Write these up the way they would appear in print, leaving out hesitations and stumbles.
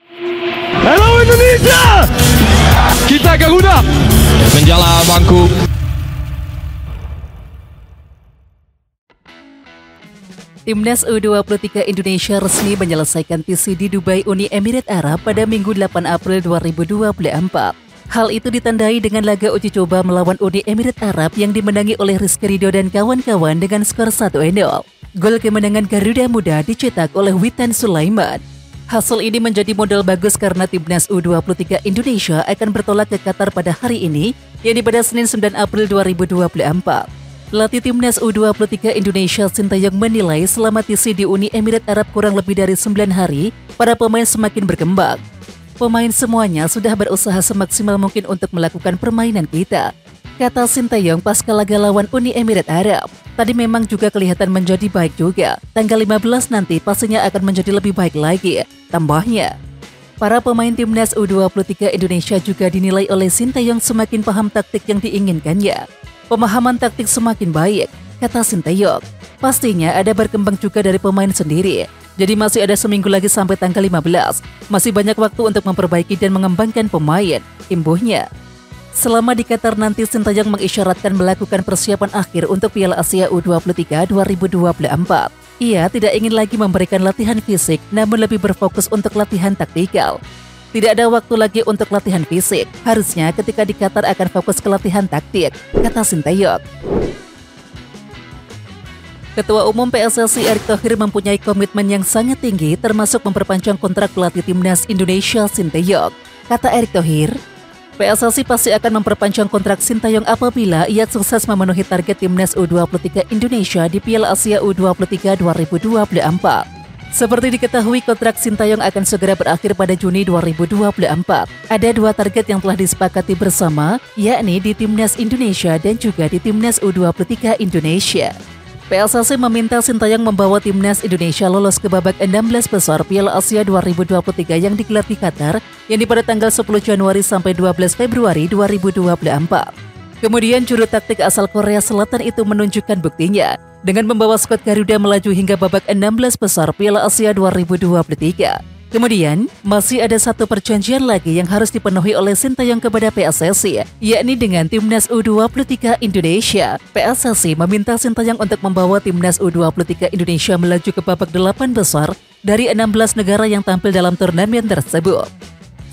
Hello Indonesia! Kita Garuda menjala bangku. Timnas U23 Indonesia resmi menyelesaikan TC di Dubai, Uni Emirat Arab pada Minggu 8 April 2024. Hal itu ditandai dengan laga uji coba melawan Uni Emirat Arab yang dimenangi oleh Rizky Ridho dan kawan-kawan dengan skor 1-0. Gol kemenangan Garuda Muda dicetak oleh Witan Sulaiman. Hasil ini menjadi modal bagus karena Timnas U23 Indonesia akan bertolak ke Qatar pada hari ini, yakni pada Senin 9 April 2024. Pelatih Timnas U23 Indonesia Sintayong menilai selama TC di Uni Emirat Arab kurang lebih dari 9 hari, para pemain semakin berkembang. Pemain semuanya sudah berusaha semaksimal mungkin untuk melakukan permainan kita, kata Sintayong pasca laga lawan Uni Emirat Arab. Tadi memang juga kelihatan menjadi baik juga. Tanggal 15 nanti pastinya akan menjadi lebih baik lagi, tambahnya. Para pemain Timnas U23 Indonesia juga dinilai oleh Sintayong semakin paham taktik yang diinginkannya. Pemahaman taktik semakin baik, kata Sintayong. Pastinya ada berkembang juga dari pemain sendiri. Jadi masih ada seminggu lagi sampai tanggal 15. Masih banyak waktu untuk memperbaiki dan mengembangkan pemain, imbuhnya. Selama di Qatar nanti Sintayong mengisyaratkan melakukan persiapan akhir untuk Piala Asia U23 2024. Ia tidak ingin lagi memberikan latihan fisik, namun lebih berfokus untuk latihan taktikal. Tidak ada waktu lagi untuk latihan fisik. Harusnya ketika di Qatar akan fokus ke latihan taktik, kata Sintayong. Ketua Umum PSSI Erick Thohir mempunyai komitmen yang sangat tinggi termasuk memperpanjang kontrak pelatih Timnas Indonesia Sintayong. Kata Erick Thohir, PSSI pasti akan memperpanjang kontrak Sintayong apabila ia sukses memenuhi target Timnas U23 Indonesia di Piala Asia U23 2024. Seperti diketahui, kontrak Sintayong akan segera berakhir pada Juni 2024. Ada 2 target yang telah disepakati bersama, yakni di Timnas Indonesia dan juga di Timnas U23 Indonesia. PSSI meminta Sintayong membawa Timnas Indonesia lolos ke babak 16 besar Piala Asia 2023 yang digelar di Qatar, yang pada tanggal 10 Januari sampai 12 Februari 2024. Kemudian juru taktik asal Korea Selatan itu menunjukkan buktinya dengan membawa skuad Garuda melaju hingga babak 16 besar Piala Asia 2023. Kemudian, masih ada 1 perjanjian lagi yang harus dipenuhi oleh Sintayong kepada PSSI, yakni dengan Timnas U23 Indonesia. PSSI meminta Sintayong untuk membawa Timnas U23 Indonesia melaju ke babak 8 besar dari 16 negara yang tampil dalam turnamen tersebut.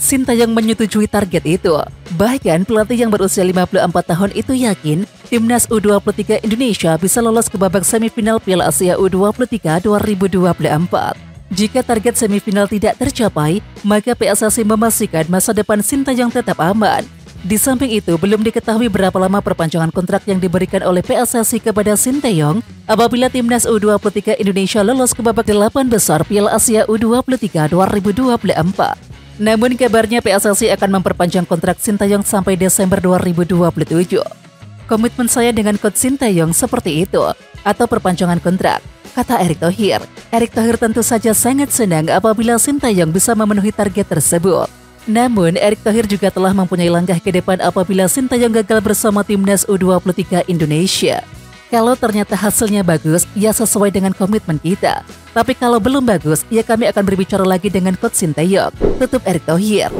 Sintayong menyetujui target itu. Bahkan pelatih yang berusia 54 tahun itu yakin Timnas U23 Indonesia bisa lolos ke babak semifinal Piala Asia U23 2024. Jika target semifinal tidak tercapai, maka PSSI memastikan masa depan Sintayong tetap aman. Di samping itu, belum diketahui berapa lama perpanjangan kontrak yang diberikan oleh PSSI kepada Sintayong apabila Timnas U23 Indonesia lolos ke babak 8 besar Piala Asia U23 2024. Namun kabarnya PSSI akan memperpanjang kontrak Sintayong sampai Desember 2027. Komitmen saya dengan coach Sintayong seperti itu, atau perpanjangan kontrak, kata Erick Thohir. Erick Thohir tentu saja sangat senang apabila Sintayong bisa memenuhi target tersebut. Namun, Erick Thohir juga telah mempunyai langkah ke depan apabila Sintayong gagal bersama Timnas U23 Indonesia. Kalau ternyata hasilnya bagus, ya sesuai dengan komitmen kita. Tapi kalau belum bagus, ya kami akan berbicara lagi dengan coach Sintayong, tutup Erick Thohir.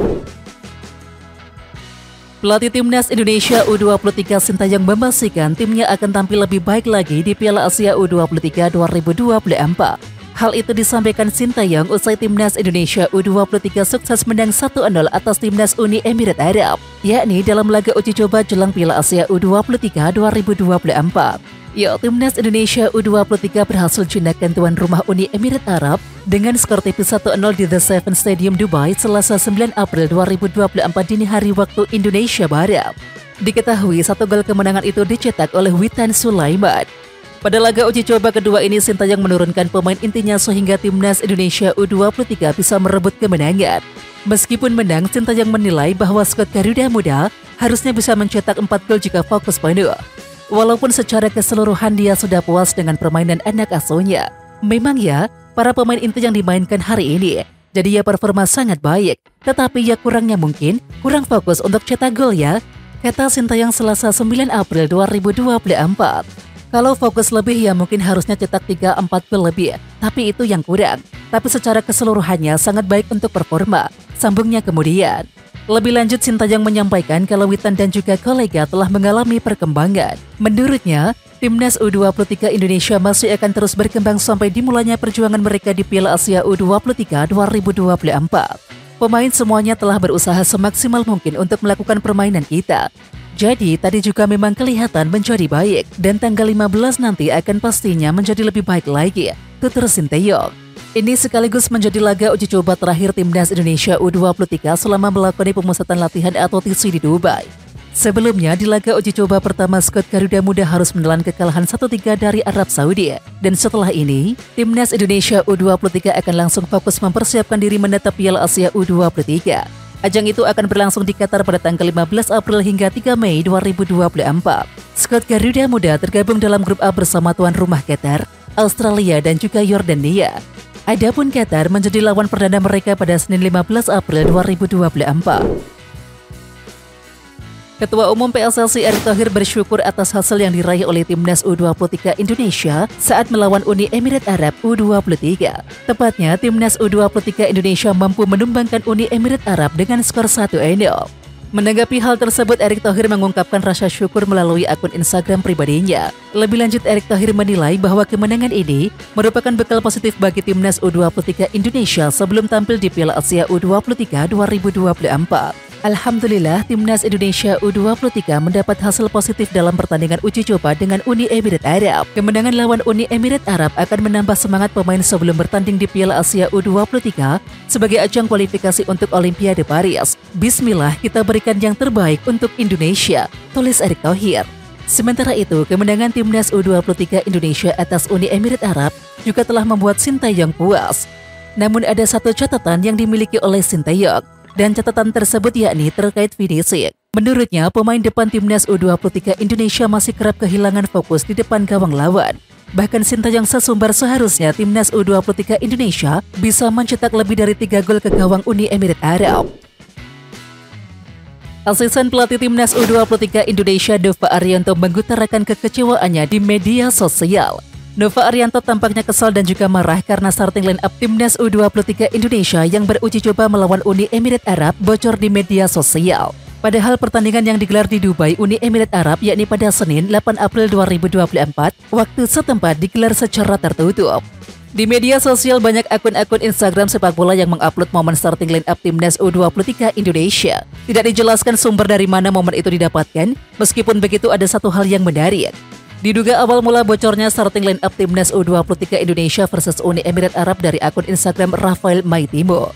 Pelatih Timnas Indonesia U23 Sintayong memastikan timnya akan tampil lebih baik lagi di Piala Asia U23 2024. Hal itu disampaikan Sintayong usai Timnas Indonesia U23 sukses menang 1-0 atas Timnas Uni Emirat Arab, yakni dalam laga uji coba jelang Piala Asia U23 2024. Timnas Indonesia U23 berhasil jinakan tuan rumah Uni Emirat Arab dengan skor tipis 1-0 di The Seven Stadium Dubai Selasa 9 April 2024 dini hari waktu Indonesia Barat. Diketahui 1 gol kemenangan itu dicetak oleh Witan Sulaiman. Pada laga uji coba kedua ini, Sintayong menurunkan pemain intinya sehingga Timnas Indonesia U23 bisa merebut kemenangan. Meskipun menang, Sintayong menilai bahwa skuad Garuda Muda harusnya bisa mencetak 4 gol jika fokus penuh. Walaupun secara keseluruhan dia sudah puas dengan permainan anak asuhnya. Memang ya, para pemain inti yang dimainkan hari ini, jadi ya performa sangat baik. Tetapi ya kurangnya mungkin, kurang fokus untuk cetak gol ya, kata Sintayong Selasa 9 April 2024. Kalau fokus lebih ya mungkin harusnya cetak 3-4 gol lebih, tapi itu yang kurang. Tapi secara keseluruhannya sangat baik untuk performa. Sambungnya kemudian. Lebih lanjut, Sintayong menyampaikan kalau Witan dan juga kolega telah mengalami perkembangan. Menurutnya, Timnas U23 Indonesia masih akan terus berkembang sampai dimulainya perjuangan mereka di Piala Asia U23 2024. Pemain semuanya telah berusaha semaksimal mungkin untuk melakukan permainan kita. Jadi tadi juga memang kelihatan menjadi baik dan tanggal 15 nanti akan pastinya menjadi lebih baik lagi, tutur Sintayong. Ini sekaligus menjadi laga uji coba terakhir Timnas Indonesia U23 selama melakoni pemusatan latihan atau TC di Dubai. Sebelumnya, di laga uji coba pertama, skuad Garuda Muda harus menelan kekalahan 1-3 dari Arab Saudi. Dan setelah ini, Timnas Indonesia U23 akan langsung fokus mempersiapkan diri menatap Piala Asia U23. Ajang itu akan berlangsung di Qatar pada tanggal 15 April hingga 3 Mei 2024. Skuad Garuda Muda tergabung dalam grup A bersama tuan rumah Qatar, Australia, dan juga Yordania. Adapun Qatar menjadi lawan perdana mereka pada Senin 15 April 2024. Ketua Umum PSSI Erick Thohir bersyukur atas hasil yang diraih oleh Timnas U23 Indonesia saat melawan Uni Emirat Arab U23. Tepatnya, Timnas U23 Indonesia mampu menumbangkan Uni Emirat Arab dengan skor 1-0. Menanggapi hal tersebut, Erick Thohir mengungkapkan rasa syukur melalui akun Instagram pribadinya. Lebih lanjut, Erick Thohir menilai bahwa kemenangan ini merupakan bekal positif bagi Timnas U23 Indonesia sebelum tampil di Piala Asia U23 2024. Alhamdulillah, Timnas Indonesia U23 mendapat hasil positif dalam pertandingan uji coba dengan Uni Emirat Arab. Kemenangan lawan Uni Emirat Arab akan menambah semangat pemain sebelum bertanding di Piala Asia U23 sebagai ajang kualifikasi untuk Olimpiade Paris. Bismillah, kita berikan yang terbaik untuk Indonesia, tulis Erick Thohir. Sementara itu, kemenangan Timnas U23 Indonesia atas Uni Emirat Arab juga telah membuat Sintayong puas. Namun ada satu catatan yang dimiliki oleh Sintayong. Dan catatan tersebut yakni terkait finishing. Menurutnya, pemain depan Timnas U23 Indonesia masih kerap kehilangan fokus di depan gawang lawan. Bahkan Sintayong sesumbar seharusnya Timnas U23 Indonesia bisa mencetak lebih dari 3 gol ke gawang Uni Emirat Arab. Asisten pelatih Timnas U23 Indonesia Nova Arianto mengutarakan kekecewaannya di media sosial. Nova Arianto tampaknya kesal dan juga marah karena starting line up Timnas U23 Indonesia yang beruji coba melawan Uni Emirat Arab bocor di media sosial. Padahal pertandingan yang digelar di Dubai, Uni Emirat Arab, yakni pada Senin 8 April 2024, waktu setempat digelar secara tertutup. Di media sosial banyak akun-akun Instagram sepak bola yang mengupload momen starting line up Timnas U23 Indonesia. Tidak dijelaskan sumber dari mana momen itu didapatkan, meskipun begitu ada satu hal yang menarik. Diduga awal mula bocornya starting line up Timnas U23 Indonesia versus Uni Emirat Arab dari akun Instagram Rafael Maitimo.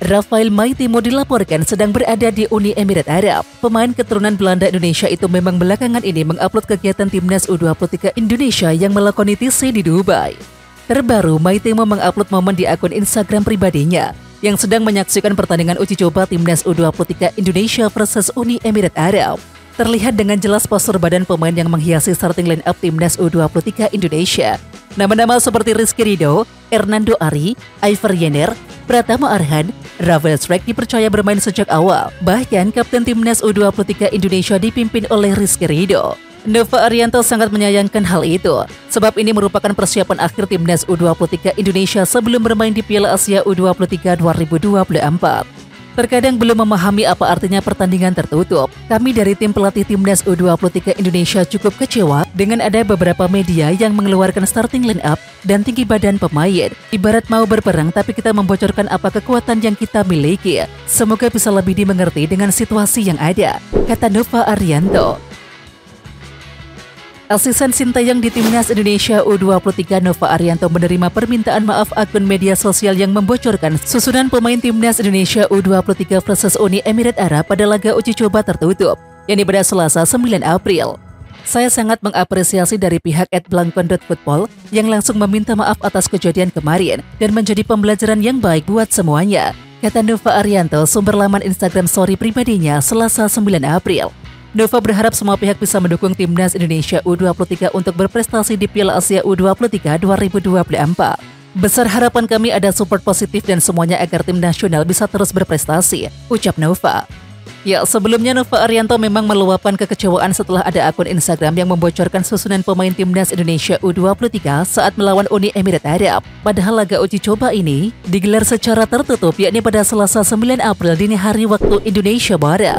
Rafael Maitimo dilaporkan sedang berada di Uni Emirat Arab. Pemain keturunan Belanda Indonesia itu memang belakangan ini mengupload kegiatan Timnas U23 Indonesia yang melakoni TC di Dubai. Terbaru, Maitimo mengupload momen di akun Instagram pribadinya yang sedang menyaksikan pertandingan uji coba Timnas U23 Indonesia versus Uni Emirat Arab. Terlihat dengan jelas postur badan pemain yang menghiasi starting line up Timnas U23 Indonesia. Nama-nama seperti Rizky Ridho, Hernando Ari, Iver Yener, Pratama Arhan, Rafael Strike dipercaya bermain sejak awal. Bahkan Kapten Timnas U23 Indonesia dipimpin oleh Rizky Ridho. Nova Arianto sangat menyayangkan hal itu, sebab ini merupakan persiapan akhir Timnas U23 Indonesia sebelum bermain di Piala Asia U23 2024. Terkadang belum memahami apa artinya pertandingan tertutup. Kami dari tim pelatih Timnas U23 Indonesia cukup kecewa dengan ada beberapa media yang mengeluarkan starting line up dan tinggi badan pemain. Ibarat mau berperang tapi kita membocorkan apa kekuatan yang kita miliki. Semoga bisa lebih dimengerti dengan situasi yang ada, kata Nova Arianto. Asisten Sintayong di Timnas Indonesia U23 Nova Arianto menerima permintaan maaf akun media sosial yang membocorkan susunan pemain Timnas Indonesia U23 versus Uni Emirat Arab pada laga uji coba tertutup, yakni pada Selasa 9 April. Saya sangat mengapresiasi dari pihak @blankon.football yang langsung meminta maaf atas kejadian kemarin dan menjadi pembelajaran yang baik buat semuanya, kata Nova Arianto sumber laman Instagram story pribadinya Selasa 9 April. Nova berharap semua pihak bisa mendukung Timnas Indonesia U23 untuk berprestasi di Piala Asia U23 2024. Besar harapan kami ada support positif dan semuanya agar tim nasional bisa terus berprestasi, ucap Nova. Ya, sebelumnya Nova Arianto memang meluapkan kekecewaan setelah ada akun Instagram yang membocorkan susunan pemain timnas Indonesia U23 saat melawan Uni Emirat Arab. Padahal laga uji coba ini digelar secara tertutup, yakni pada Selasa 9 April dini hari waktu Indonesia Barat.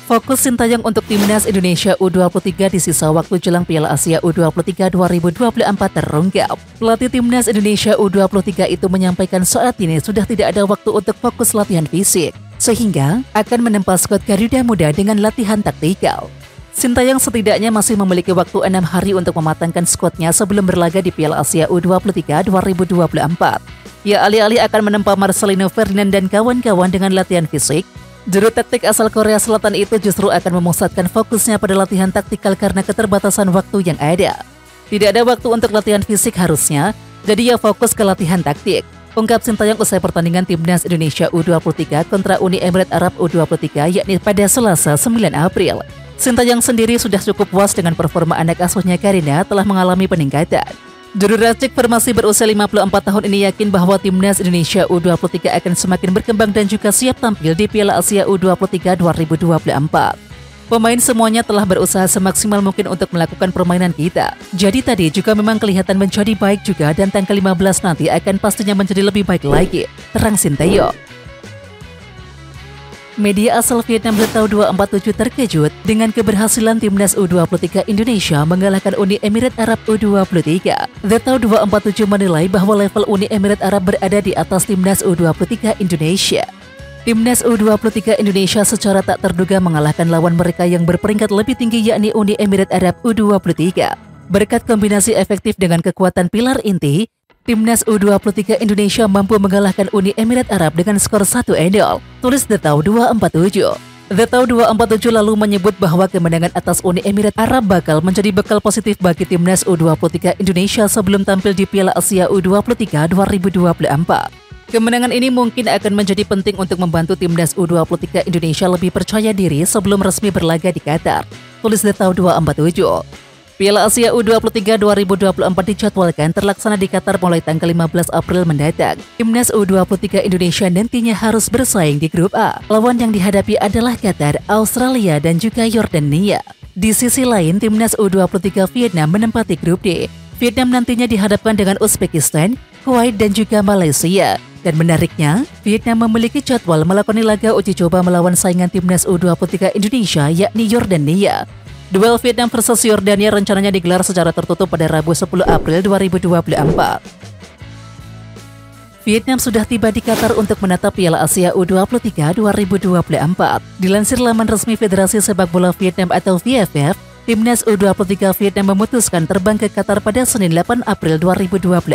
Fokus Sintayong untuk timnas Indonesia U23 di sisa waktu jelang Piala Asia U23 2024 terungkap. Pelatih timnas Indonesia U23 itu menyampaikan saat ini sudah tidak ada waktu untuk fokus latihan fisik, sehingga akan menempa skuad Garuda Muda dengan latihan taktikal. Sintayong setidaknya masih memiliki waktu 6 hari untuk mematangkan skuadnya sebelum berlaga di Piala Asia U23 2024. Ia alih-alih akan menempa Marcelino Ferdinand dan kawan-kawan dengan latihan fisik, juru taktik asal Korea Selatan itu justru akan memusatkan fokusnya pada latihan taktikal karena keterbatasan waktu yang ada. Tidak ada waktu untuk latihan fisik harusnya, jadi ya fokus ke latihan taktik, ungkap Sintayong usai pertandingan timnas Indonesia U23 kontra Uni Emirat Arab U23 yakni pada Selasa 9 April. Sintayong sendiri sudah cukup puas dengan performa anak asuhnya Karina telah mengalami peningkatan. Juru racik formasi berusia 54 tahun ini yakin bahwa timnas Indonesia U23 akan semakin berkembang dan juga siap tampil di Piala Asia U23 2024. Pemain semuanya telah berusaha semaksimal mungkin untuk melakukan permainan kita. Jadi tadi juga memang kelihatan menjadi baik juga dan tanggal 15 nanti akan pastinya menjadi lebih baik lagi, terang Sintayong. Media asal Vietnam The Tau 247 terkejut dengan keberhasilan timnas U23 Indonesia mengalahkan Uni Emirat Arab U23. The Tau 247 menilai bahwa level Uni Emirat Arab berada di atas timnas U23 Indonesia. Timnas U23 Indonesia secara tak terduga mengalahkan lawan mereka yang berperingkat lebih tinggi yakni Uni Emirat Arab U23. Berkat kombinasi efektif dengan kekuatan pilar inti, timnas U23 Indonesia mampu mengalahkan Uni Emirat Arab dengan skor 1-0, tulis The Tau 247. The Tau 247 lalu menyebut bahwa kemenangan atas Uni Emirat Arab bakal menjadi bekal positif bagi timnas U23 Indonesia sebelum tampil di Piala Asia U23 2024. Kemenangan ini mungkin akan menjadi penting untuk membantu timnas U23 Indonesia lebih percaya diri sebelum resmi berlaga di Qatar, tulis The Tau 247. Piala Asia U23 2024 dijadwalkan terlaksana di Qatar mulai tanggal 15 April mendatang. Timnas U23 Indonesia nantinya harus bersaing di grup A. Lawan yang dihadapi adalah Qatar, Australia, dan juga Yordania. Di sisi lain, timnas U23 Vietnam menempati grup D. Vietnam nantinya dihadapkan dengan Uzbekistan, Kuwait, dan juga Malaysia. Dan menariknya, Vietnam memiliki jadwal melakoni laga uji coba melawan saingan timnas U23 Indonesia yakni Yordania. Duel Vietnam versus Yordania rencananya digelar secara tertutup pada Rabu 10 April 2024. Vietnam sudah tiba di Qatar untuk menatap Piala Asia U23 2024. Dilansir laman resmi Federasi Sepak Bola Vietnam atau VFF, timnas U23 Vietnam memutuskan terbang ke Qatar pada Senin 8 April 2024.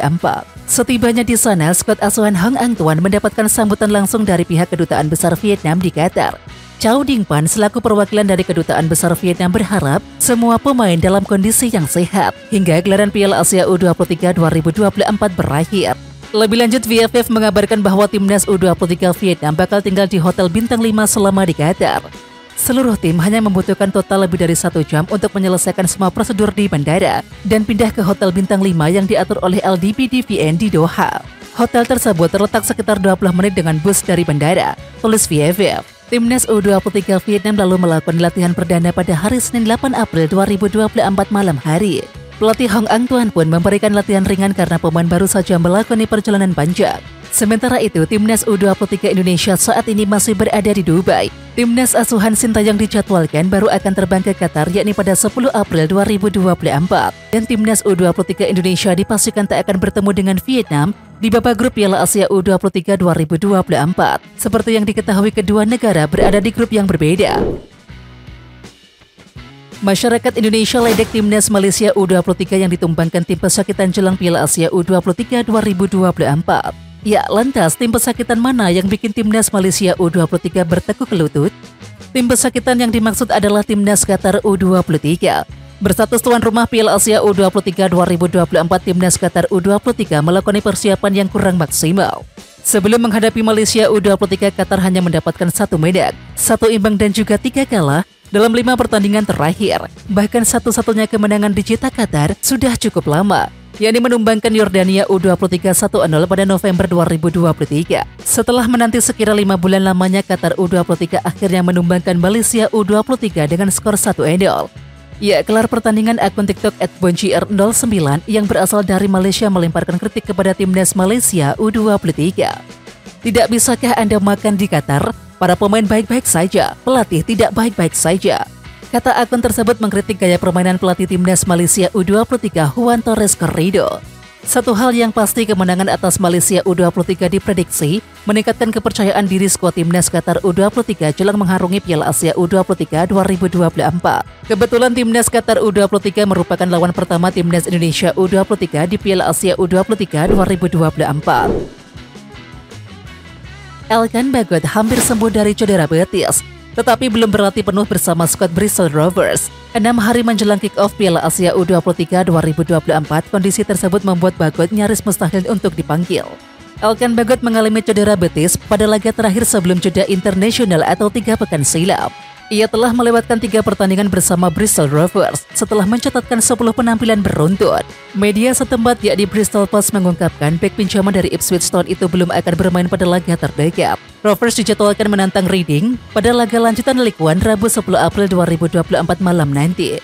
Setibanya di sana, skuad asuhan Hong Anh Tuan mendapatkan sambutan langsung dari pihak Kedutaan Besar Vietnam di Qatar. Chow Ding Pan selaku perwakilan dari Kedutaan Besar Vietnam berharap semua pemain dalam kondisi yang sehat hingga gelaran Piala Asia U23 2024 berakhir. Lebih lanjut, VFF mengabarkan bahwa timnas U23 Vietnam bakal tinggal di Hotel Bintang 5 selama di Qatar. Seluruh tim hanya membutuhkan total lebih dari 1 jam untuk menyelesaikan semua prosedur di bandara dan pindah ke Hotel Bintang 5 yang diatur oleh LDBDVN di Doha. Hotel tersebut terletak sekitar 20 menit dengan bus dari bandara, tulis VFF. Timnas U23 Vietnam lalu melakukan latihan perdana pada hari Senin 8 April 2024 malam hari. Pelatih Hong Anh Tuan pun memberikan latihan ringan karena pemain baru saja melakoni perjalanan panjang. Sementara itu, timnas U23 Indonesia saat ini masih berada di Dubai. Timnas asuhan Sintayong dijadwalkan baru akan terbang ke Qatar yakni pada 10 April 2024. Dan timnas U23 Indonesia dipastikan tak akan bertemu dengan Vietnam di babak grup Piala Asia U23 2024. Seperti yang diketahui, kedua negara berada di grup yang berbeda. Masyarakat Indonesia ledek timnas Malaysia U23 yang ditumbangkan tim pesakitan jelang Piala Asia U23 2024. Ya, lantas tim pesakitan mana yang bikin timnas Malaysia U23 bertekuk lutut? Tim pesakitan yang dimaksud adalah timnas Qatar U23. Berstatus tuan rumah Piala Asia U23 2024, timnas Qatar U23 melakoni persiapan yang kurang maksimal. Sebelum menghadapi Malaysia U23, Qatar hanya mendapatkan 1 medal, 1 imbang dan juga 3 kalah dalam 5 pertandingan terakhir. Bahkan satu-satunya kemenangan dicetak Qatar sudah cukup lama, yakni menumbangkan Yordania U23 1-0 pada November 2023. Setelah menanti sekira 5 bulan lamanya, Qatar U23 akhirnya menumbangkan Malaysia U23 dengan skor 1-0. Ya, kelar pertandingan akun TikTok @bonjir09 yang berasal dari Malaysia melemparkan kritik kepada timnas Malaysia U23. Tidak bisakah Anda makan di Qatar? Para pemain baik-baik saja, pelatih tidak baik-baik saja. Kata akun tersebut mengkritik gaya permainan pelatih timnas Malaysia U23 Juan Torres Corrido. Satu hal yang pasti, kemenangan atas Malaysia U23 diprediksi meningkatkan kepercayaan diri skuad timnas Qatar U23 jelang mengharungi Piala Asia U23 2024. Kebetulan timnas Qatar U23 merupakan lawan pertama timnas Indonesia U23 di Piala Asia U23 2024. Elkan Bagot hampir sembuh dari cedera betis, tetapi belum berlatih penuh bersama skuad Bristol Rovers. 6 hari menjelang kick-off Piala Asia U23 2024, kondisi tersebut membuat Bagot nyaris mustahil untuk dipanggil. Elkan Bagot mengalami cedera betis pada laga terakhir sebelum jeda internasional atau 3 pekan silam. Ia telah melewatkan 3 pertandingan bersama Bristol Rovers setelah mencatatkan 10 penampilan beruntun. Media setempat yakni Bristol Post mengungkapkan bek pinjaman dari Ipswich Town itu belum akan bermain pada laga terdekat. Rovers dijadwalkan menantang Reading pada laga lanjutan League One Rabu 10 April 2024 malam nanti.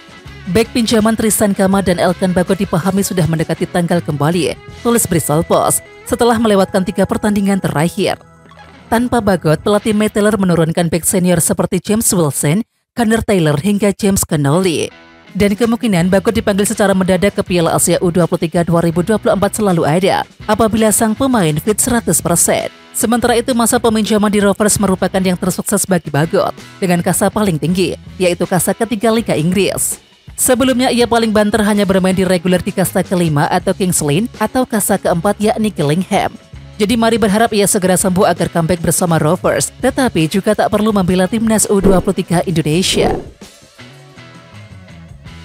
Bek pinjaman Tristan Kama dan Elkan Bagot dipahami sudah mendekati tanggal kembali, tulis Bristol Post, setelah melewatkan 3 pertandingan terakhir. Tanpa Bagot, pelatih Matt Taylor menurunkan bek senior seperti James Wilson, Connor Taylor hingga James Connolly. Dan kemungkinan Bagot dipanggil secara mendadak ke Piala Asia U23 2024 selalu ada apabila sang pemain fit 100%. Sementara itu, masa peminjaman di Rovers merupakan yang tersukses bagi Bagot dengan kasta paling tinggi, yaitu kasta ketiga Liga Inggris. Sebelumnya ia paling banter hanya bermain di reguler di kasta kelima atau Kings Lynn atau kasta keempat yakni Gillingham. Jadi mari berharap ia segera sembuh agar comeback bersama Rovers, tetapi juga tak perlu membela timnas U23 Indonesia.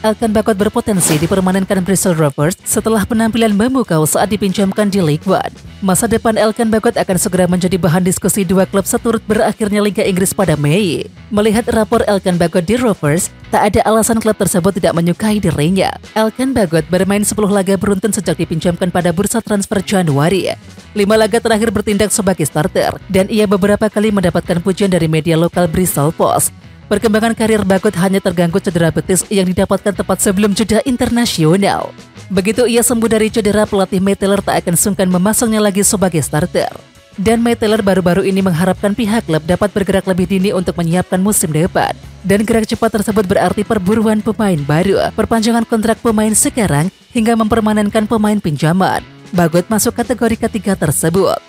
Elkan Bagot berpotensi dipermanenkan Bristol Rovers setelah penampilan memukau saat dipinjamkan di League One. Masa depan Elkan Bagot akan segera menjadi bahan diskusi 2 klub seturut berakhirnya Liga Inggris pada Mei. Melihat rapor Elkan Bagot di Rovers, tak ada alasan klub tersebut tidak menyukai dirinya. Elkan Bagot bermain 10 laga beruntun sejak dipinjamkan pada bursa transfer Januari. 5 laga terakhir bertindak sebagai starter, dan ia beberapa kali mendapatkan pujian dari media lokal Bristol Post. Perkembangan karir Bagot hanya terganggu cedera betis yang didapatkan tepat sebelum jeda internasional. Begitu ia sembuh dari cedera, pelatih Matt Taylor tak akan sungkan memasangnya lagi sebagai starter. Dan Matt Taylor baru-baru ini mengharapkan pihak klub dapat bergerak lebih dini untuk menyiapkan musim depan. Dan gerak cepat tersebut berarti perburuan pemain baru, perpanjangan kontrak pemain sekarang, hingga mempermanenkan pemain pinjaman. Bagot masuk kategori ketiga tersebut.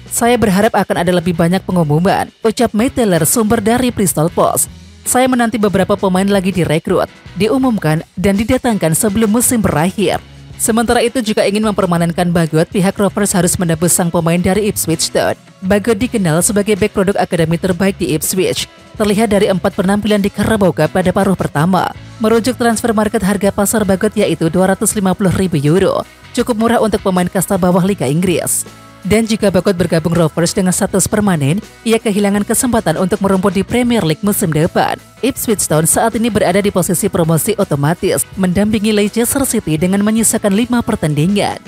Saya berharap akan ada lebih banyak pengumuman, ucap Matt Taylor, sumber dari Bristol Post. Saya menanti beberapa pemain lagi direkrut, diumumkan, dan didatangkan sebelum musim berakhir. Sementara itu, jika ingin mempermanenkan Bagot, pihak Rovers harus menebus sang pemain dari Ipswich Town. Bagot dikenal sebagai bek produk akademi terbaik di Ipswich, terlihat dari 4 penampilan di Carabao Cup pada paruh pertama. Merujuk transfer market, harga pasar Bagot yaitu €250.000, cukup murah untuk pemain kasta bawah Liga Inggris. Dan jika Bagot bergabung Rovers dengan status permanen, ia kehilangan kesempatan untuk merumput di Premier League musim depan. Ipswich Town saat ini berada di posisi promosi otomatis, mendampingi Leicester City dengan menyisakan 5 pertandingan.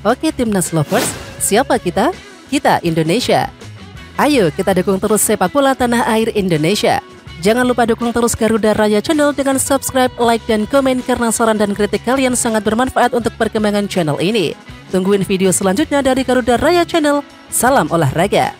Oke Timnas Lovers, siapa kita? Kita Indonesia. Ayo kita dukung terus sepak bola tanah air Indonesia. Jangan lupa dukung terus Garuda Raya Channel dengan subscribe, like, dan komen karena saran dan kritik kalian sangat bermanfaat untuk perkembangan channel ini. Tungguin video selanjutnya dari Garuda Raya Channel. Salam olahraga.